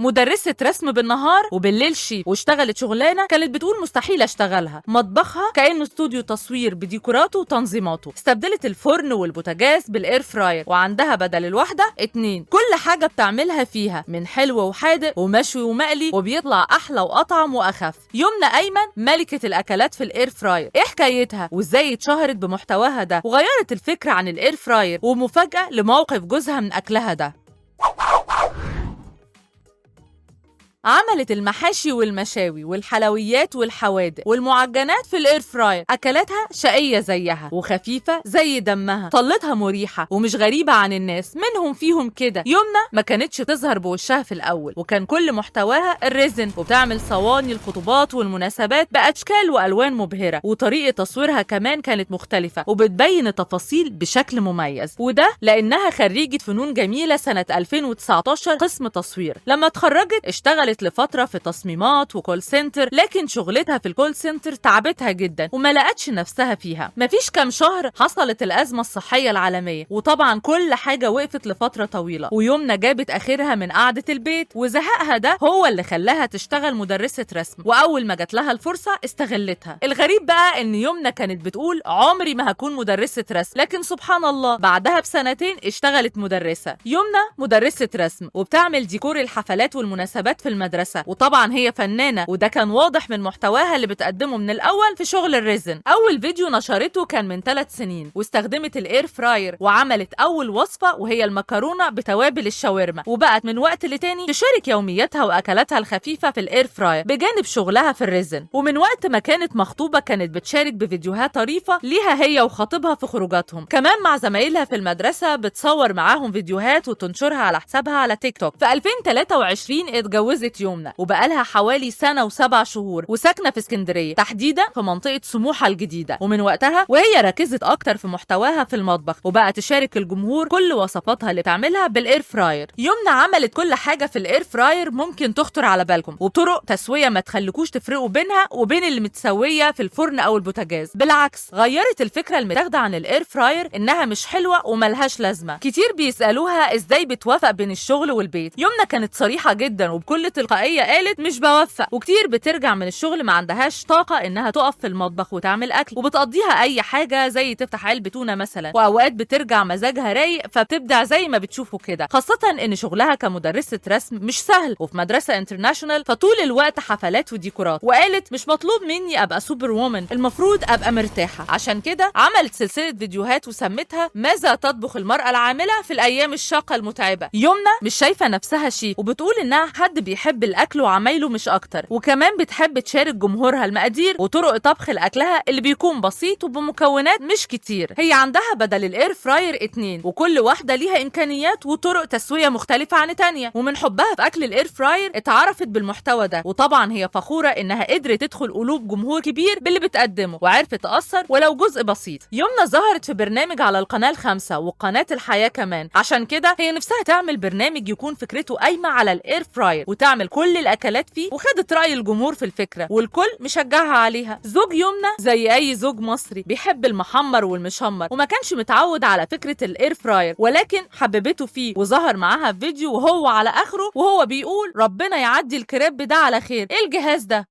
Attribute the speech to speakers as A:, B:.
A: مدرسة رسم بالنهار وبالليل شيف، واشتغلت شغلانة كانت بتقول مستحيل اشتغلها، مطبخها كأنه استوديو تصوير بديكوراته وتنظيماته. استبدلت الفرن والبوتاجاز بالاير فراير، وعندها بدل الواحدة 2. كل حاجة بتعملها فيها من حلو وحادق ومشوي ومقلي، وبيطلع احلى واطعم واخف. يمنى ايمن ملكة الاكلات في الاير فراير. ايه حكايتها وازاي اتشهرت بمحتواها ده وغيرت الفكرة عن الاير فراير، ومفاجأة لموقف جوزها من اكلها ده. عملت المحاشي والمشاوي والحلويات والحوادق والمعجنات في الاير فراير. اكلاتها شقيه زيها وخفيفه زي دمها، طلتها مريحه ومش غريبه عن الناس، منهم فيهم كده. يمنى ما كانتش تظهر بوشها في الاول، وكان كل محتواها الريزن، وبتعمل صواني الخطوبات والمناسبات باشكال والوان مبهره، وطريقه تصويرها كمان كانت مختلفه وبتبين التفاصيل بشكل مميز. وده لانها خريجه فنون جميله سنه 2019 قسم تصوير. لما اتخرجت اشتغلت لفترة في تصميمات وكول سنتر، لكن شغلتها في الكول سنتر تعبتها جدا وما لقتش نفسها فيها. مفيش كام شهر حصلت الأزمة الصحية العالمية، وطبعا كل حاجة وقفت لفترة طويلة، ويمنى جابت آخرها من قعدة البيت، وزهقها ده هو اللي خلاها تشتغل مدرسة رسم، وأول ما جات لها الفرصة استغلتها. الغريب بقى إن يمنى كانت بتقول عمري ما هكون مدرسة رسم، لكن سبحان الله بعدها بسنتين اشتغلت مدرسة. يمنى مدرسة رسم وبتعمل ديكور الحفلات والمناسبات في المدرسة، وطبعا هي فنانة، وده كان واضح من محتواها اللي بتقدمه من الأول في شغل الريزن. أول فيديو نشرته كان من 3 سنين، واستخدمت الاير فراير وعملت أول وصفة وهي المكرونة بتوابل الشاورما، وبقت من وقت لتاني تشارك يومياتها وأكلاتها الخفيفة في الاير فراير بجانب شغلها في الريزن. ومن وقت ما كانت مخطوبة كانت بتشارك بفيديوهات طريفة ليها هي وخطيبها في خروجاتهم، كمان مع زمايلها في المدرسة بتصور معاهم فيديوهات وتنشرها على حسابها على تيك توك. في 2023 اتجوزت يمنى وبقالها حوالي سنة و7 شهور، وساكنة في اسكندرية تحديدا في منطقة سموحة الجديدة. ومن وقتها وهي ركزت أكتر في محتواها في المطبخ، وبقى تشارك الجمهور كل وصفاتها اللي بتعملها بالاير فراير. يمنى عملت كل حاجة في الاير فراير ممكن تخطر على بالكم، وبطرق تسوية ما تخليكوش تفرقوا بينها وبين اللي متسوية في الفرن أو البوتاجاز. بالعكس غيرت الفكرة المتاخدة عن الاير فراير إنها مش حلوة وملهاش لازمة. كتير بيسألوها إزاي بتوافق بين الشغل والبيت. يمنى كانت صريحة جدا وبكل تلقائية قالت مش بوفق، وكتير بترجع من الشغل ما عندهاش طاقة انها تقف في المطبخ وتعمل اكل، وبتقضيها اي حاجة زي تفتح علبة تونة مثلا، واوقات بترجع مزاجها رايق فبتبدع زي ما بتشوفوا كده، خاصة ان شغلها كمدرسة رسم مش سهل وفي مدرسة انترناشونال، فطول الوقت حفلات وديكورات. وقالت مش مطلوب مني ابقى سوبر وومن، المفروض ابقى مرتاحة. عشان كده عملت سلسلة فيديوهات وسمتها ماذا تطبخ المرأة العاملة في الايام الشاقة المتعبة. يمنى مش شايفة نفسها شيف، وبتقول انها حد بيحب الاكل وعمايله مش اكتر، وكمان بتحب تشارك جمهورها المقادير وطرق طبخ لاكلها اللي بيكون بسيط وبمكونات مش كتير. هي عندها بدل الاير فراير 2، وكل واحده ليها امكانيات وطرق تسويه مختلفه عن تانية، ومن حبها في اكل الاير فراير اتعرفت بالمحتوى ده، وطبعا هي فخوره انها قدرت تدخل قلوب جمهور كبير باللي بتقدمه وعرفت تاثر ولو جزء بسيط. يمنى ظهرت في برنامج على القناه ال5 وقناه الحياه كمان، عشان كده هي نفسها تعمل برنامج يكون فكرته قايمه على الاير فراير وتعمل كل الاكلات فيه، وخدت رأي الجمهور في الفكرة والكل مشجعها عليها. زوج يمنى زي أي زوج مصري بيحب المحمر والمشمر، وما كانش متعود على فكرة الاير فراير، ولكن حببته فيه وظهر معاها في فيديو وهو على آخره وهو بيقول ربنا يعدي الكريب ده على خير. ايه الجهاز ده؟